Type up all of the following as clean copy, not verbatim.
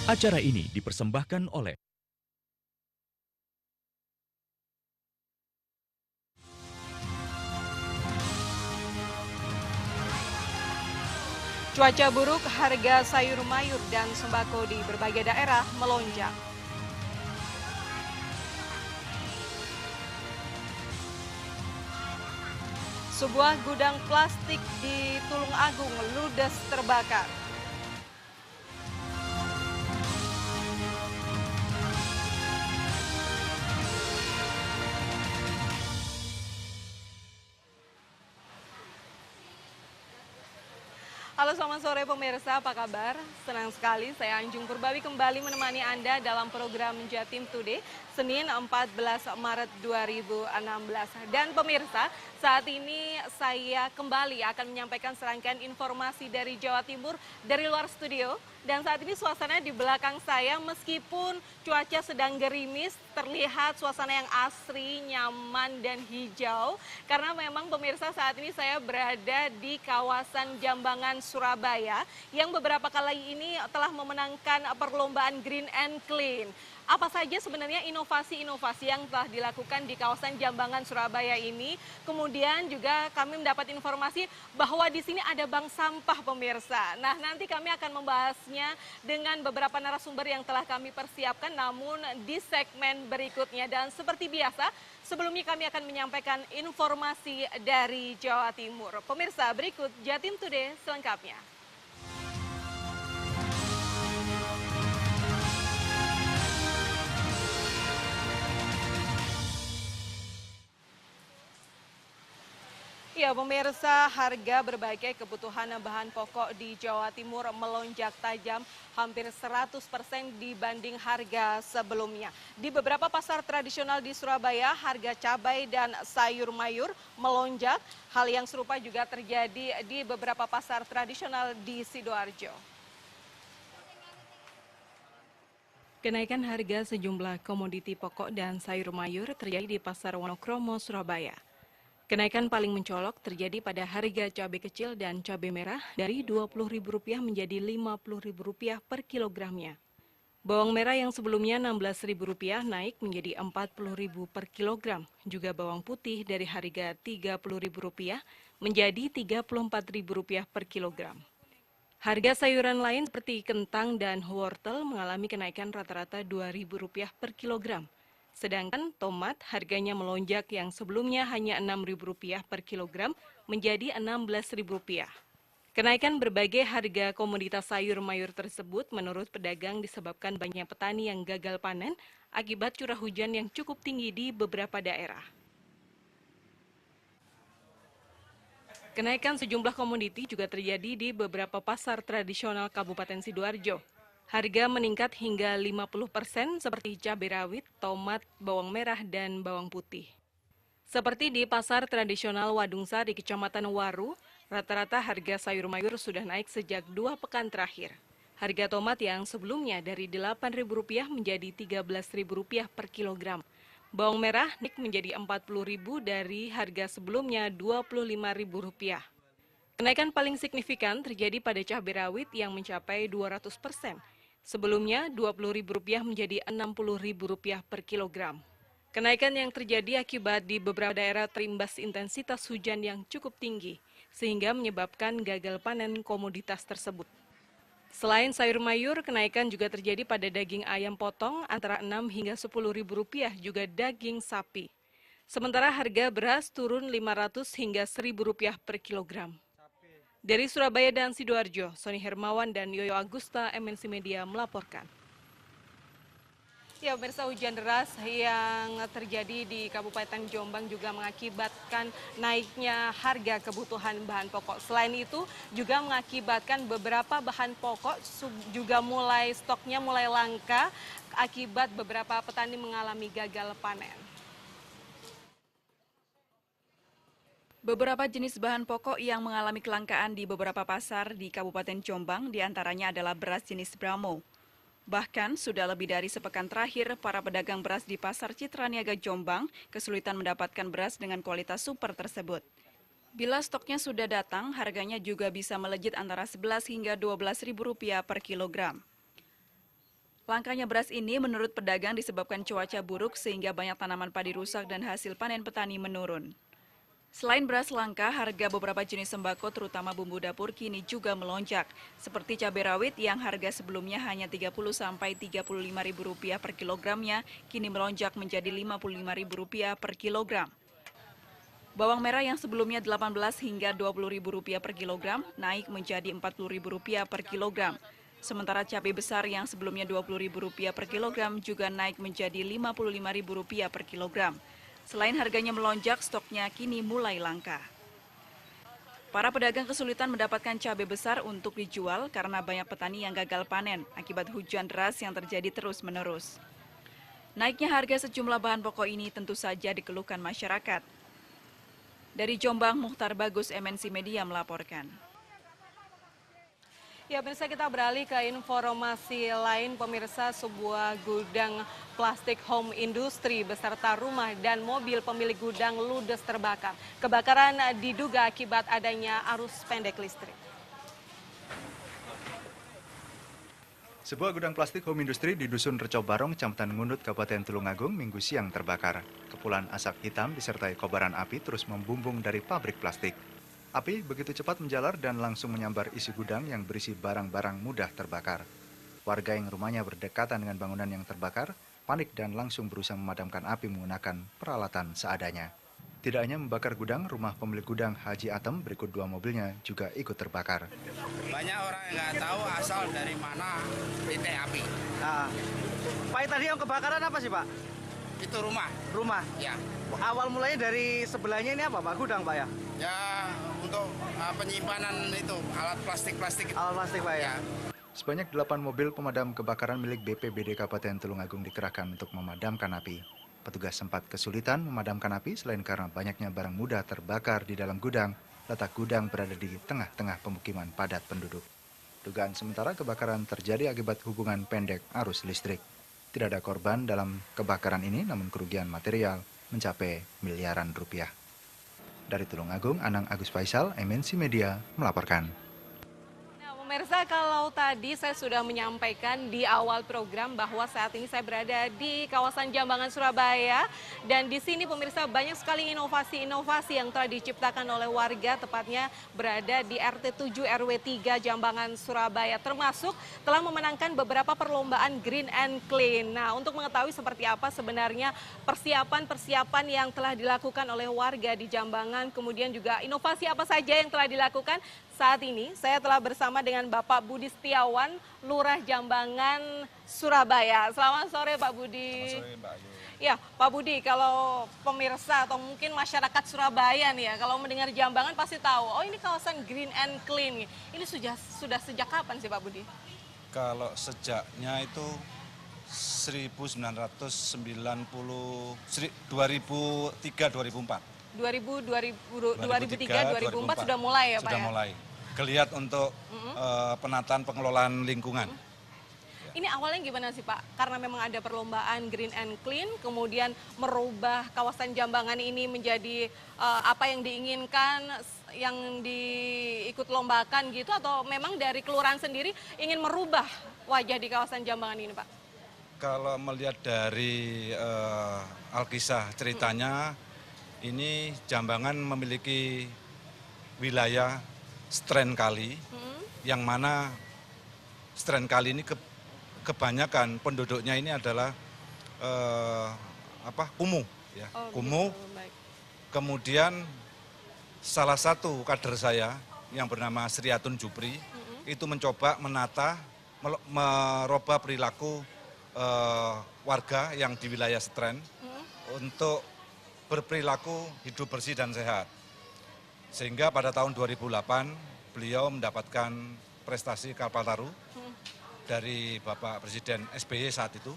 Acara ini dipersembahkan oleh Cuaca buruk, harga sayur mayur dan sembako di berbagai daerah melonjak. Sebuah gudang plastik di Tulung Agung ludes terbakar. Halo, selamat sore pemirsa, apa kabar? Senang sekali saya Anjung Purbawi kembali menemani Anda dalam program Jatim Today, Senin 14 Maret 2016. Dan pemirsa, saat ini saya kembali akan menyampaikan serangkaian informasi dari Jawa Timur dari luar studio. Dan saat ini suasana di belakang saya meskipun cuaca sedang gerimis, terlihat suasana yang asri, nyaman, dan hijau. Karena memang pemirsa saat ini saya berada di kawasan Jambangan, Surabaya, yang beberapa kali ini telah memenangkan perlombaan Green and Clean. Apa saja sebenarnya inovasi-inovasi yang telah dilakukan di kawasan Jambangan, Surabaya ini. Kemudian juga kami mendapat informasi bahwa di sini ada bank sampah pemirsa. Nah, nanti kami akan membahasnya dengan beberapa narasumber yang telah kami persiapkan, namun di segmen berikutnya. Dan seperti biasa, sebelumnya kami akan menyampaikan informasi dari Jawa Timur. Pemirsa, berikut Jatim Today selengkapnya. Ya, pemirsa, harga berbagai kebutuhan bahan pokok di Jawa Timur melonjak tajam hampir 100% dibanding harga sebelumnya. Di beberapa pasar tradisional di Surabaya, harga cabai dan sayur mayur melonjak. Hal yang serupa juga terjadi di beberapa pasar tradisional di Sidoarjo. Kenaikan harga sejumlah komoditi pokok dan sayur mayur terjadi di Pasar Wonokromo, Surabaya. Kenaikan paling mencolok terjadi pada harga cabai kecil dan cabai merah dari Rp20.000 menjadi Rp50.000 per kilogramnya. Bawang merah yang sebelumnya Rp16.000 naik menjadi Rp40.000 per kilogram. Juga bawang putih dari harga Rp30.000 menjadi Rp34.000 per kilogram. Harga sayuran lain seperti kentang dan wortel mengalami kenaikan rata-rata Rp2.000 per kilogram. Sedangkan tomat harganya melonjak yang sebelumnya hanya Rp6.000 per kilogram menjadi Rp16.000. Kenaikan berbagai harga komoditas sayur mayur tersebut menurut pedagang disebabkan banyak petani yang gagal panen akibat curah hujan yang cukup tinggi di beberapa daerah. Kenaikan sejumlah komoditi juga terjadi di beberapa pasar tradisional Kabupaten Sidoarjo. Harga meningkat hingga 50% seperti cabai rawit, tomat, bawang merah, dan bawang putih. Seperti di pasar tradisional Wadungsari, Kecamatan Waru, rata-rata harga sayur mayur sudah naik sejak 2 pekan terakhir. Harga tomat yang sebelumnya dari Rp8.000 menjadi Rp13.000 per kilogram. Bawang merah naik menjadi Rp40.000 dari harga sebelumnya Rp25.000. Kenaikan paling signifikan terjadi pada cabai rawit yang mencapai 200%. Sebelumnya Rp20.000 menjadi Rp60.000 per kilogram. Kenaikan yang terjadi akibat di beberapa daerah terimbas intensitas hujan yang cukup tinggi, sehingga menyebabkan gagal panen komoditas tersebut. Selain sayur mayur, kenaikan juga terjadi pada daging ayam potong antara Rp6 hingga Rp10.000, juga daging sapi. Sementara harga beras turun Rp500 hingga Rp1.000 per kilogram. Dari Surabaya dan Sidoarjo, Sony Hermawan dan Yoyo Agusta, MNC Media melaporkan. Ya, pemirsa, hujan deras yang terjadi di Kabupaten Jombang juga mengakibatkan naiknya harga kebutuhan bahan pokok. Selain itu juga mengakibatkan beberapa bahan pokok juga stoknya mulai langka akibat beberapa petani mengalami gagal panen. Beberapa jenis bahan pokok yang mengalami kelangkaan di beberapa pasar di Kabupaten Jombang diantaranya adalah beras jenis Bramo. Bahkan sudah lebih dari sepekan terakhir, para pedagang beras di Pasar Citra Niaga Jombang kesulitan mendapatkan beras dengan kualitas super tersebut. Bila stoknya sudah datang, harganya juga bisa melejit antara Rp11 hingga Rp12.000 per kilogram. Langkanya beras ini menurut pedagang disebabkan cuaca buruk sehingga banyak tanaman padi rusak dan hasil panen petani menurun. Selain beras langka, harga beberapa jenis sembako terutama bumbu dapur kini juga melonjak. Seperti cabai rawit yang harga sebelumnya hanya Rp30–Rp35.000 per kilogramnya, kini melonjak menjadi Rp55.000 per kilogram. Bawang merah yang sebelumnya Rp18 hingga Rp20.000 per kilogram, naik menjadi Rp40.000 per kilogram. Sementara cabai besar yang sebelumnya Rp20.000 per kilogram juga naik menjadi Rp55.000 per kilogram. Selain harganya melonjak, stoknya kini mulai langka. Para pedagang kesulitan mendapatkan cabai besar untuk dijual karena banyak petani yang gagal panen akibat hujan deras yang terjadi terus-menerus. Naiknya harga sejumlah bahan pokok ini tentu saja dikeluhkan masyarakat. Dari Jombang, Mukhtar Bagus, MNC Media melaporkan. Ya, pemirsa, kita beralih ke informasi lain. Pemirsa, sebuah gudang plastik home industry beserta rumah dan mobil pemilik gudang ludes terbakar. Kebakaran diduga akibat adanya arus pendek listrik. Sebuah gudang plastik home industry di Dusun Reco Barong, Kecamatan Ngundut, Kabupaten Tulungagung, Minggu siang terbakar. Kepulan asap hitam disertai kobaran api terus membumbung dari pabrik plastik. Api begitu cepat menjalar dan langsung menyambar isi gudang yang berisi barang-barang mudah terbakar. Warga yang rumahnya berdekatan dengan bangunan yang terbakar, panik dan langsung berusaha memadamkan api menggunakan peralatan seadanya. Tidak hanya membakar gudang, rumah pemilik gudang Haji Atem berikut 2 mobilnya juga ikut terbakar. Banyak orang yang nggak tahu asal dari mana titik api. Nah, Pak, tadi yang kebakaran apa sih, Pak? Itu rumah. Rumah? Ya. Awal mulanya dari sebelahnya ini apa, Pak? Gudang, Pak, ya? Ya, untuk penyimpanan itu, alat plastik-plastik. Alat plastik, Pak, ya? Sebanyak 8 mobil pemadam kebakaran milik BPBD Kabupaten Tulungagung dikerahkan untuk memadamkan api. Petugas sempat kesulitan memadamkan api selain karena banyaknya barang mudah terbakar di dalam gudang. Letak gudang berada di tengah-tengah pemukiman padat penduduk. Dugaan sementara kebakaran terjadi akibat hubungan pendek arus listrik. Tidak ada korban dalam kebakaran ini, namun kerugian material mencapai miliaran rupiah. Dari Tulungagung, Anang Agus Faisal, MNC Media melaporkan. Pemirsa, kalau tadi saya sudah menyampaikan di awal program bahwa saat ini saya berada di kawasan Jambangan, Surabaya. Dan di sini pemirsa banyak sekali inovasi-inovasi yang telah diciptakan oleh warga, tepatnya berada di RT 7 RW 3 Jambangan, Surabaya. Termasuk telah memenangkan beberapa perlombaan Green and Clean. Nah, untuk mengetahui seperti apa sebenarnya persiapan-persiapan yang telah dilakukan oleh warga di Jambangan, kemudian juga inovasi apa saja yang telah dilakukan, saat ini saya telah bersama dengan Bapak Budi Setiawan, Lurah Jambangan, Surabaya. Selamat sore, Pak Budi. Selamat sore, Mbak Ayu. Ya, Pak Budi, kalau pemirsa atau mungkin masyarakat Surabaya nih ya, kalau mendengar Jambangan pasti tahu, oh ini kawasan Green and Clean. Ini sudah sejak kapan sih, Pak Budi? Kalau sejaknya itu 2003-2004. 2003-2004 sudah mulai ya, Pak? Sudah mulai. Geliat untuk penataan pengelolaan lingkungan. Ini awalnya gimana sih, Pak? Karena memang ada perlombaan Green and Clean, kemudian merubah kawasan Jambangan ini menjadi apa yang diinginkan, yang diikut lombakan gitu, atau memang dari kelurahan sendiri ingin merubah wajah di kawasan Jambangan ini, Pak? Kalau melihat dari alkisah ceritanya, ini Jambangan memiliki wilayah Stren Kali, yang mana Stren Kali ini kebanyakan penduduknya ini adalah kumuh, ya. Kumuh. Kemudian salah satu kader saya yang bernama Sriatun Jupri itu mencoba merubah perilaku warga yang di wilayah Stren untuk berperilaku hidup bersih dan sehat. Sehingga pada tahun 2008 beliau mendapatkan prestasi Kalpataru dari Bapak Presiden SBY saat itu.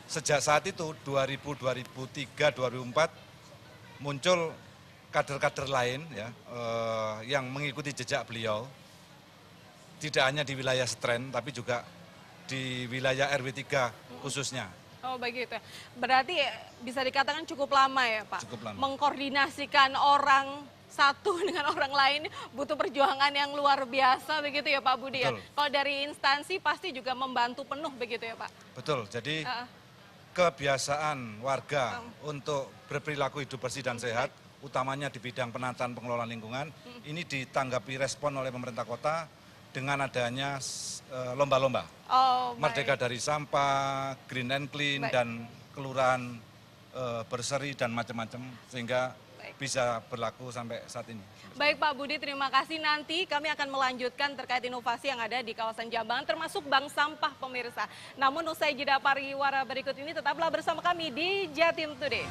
Sejak saat itu 2003, 2004 muncul kader-kader lain ya yang mengikuti jejak beliau. Tidak hanya di wilayah Stren tapi juga di wilayah RW 3 khususnya. Oh begitu. Berarti bisa dikatakan cukup lama ya, Pak? Cukup lama. Mengkoordinasikan orang satu dengan orang lain butuh perjuangan yang luar biasa begitu ya Pak Budi ya. Betul. Kalau dari instansi pasti juga membantu penuh begitu ya Pak. Betul, jadi kebiasaan warga untuk berperilaku hidup bersih dan sehat, utamanya di bidang penataan pengelolaan lingkungan, ini ditanggapi respon oleh pemerintah kota dengan adanya lomba-lomba. Oh, Merdeka dari Sampah, Green and Clean, Baik. dan kelurahan berseri dan macam-macam, sehingga bisa berlaku sampai saat ini. Baik Pak Budi, terima kasih. Nanti kami akan melanjutkan terkait inovasi yang ada di kawasan Jambangan, termasuk bank sampah pemirsa. Namun usai jeda pariwara berikut ini, tetaplah bersama kami di Jatim Today.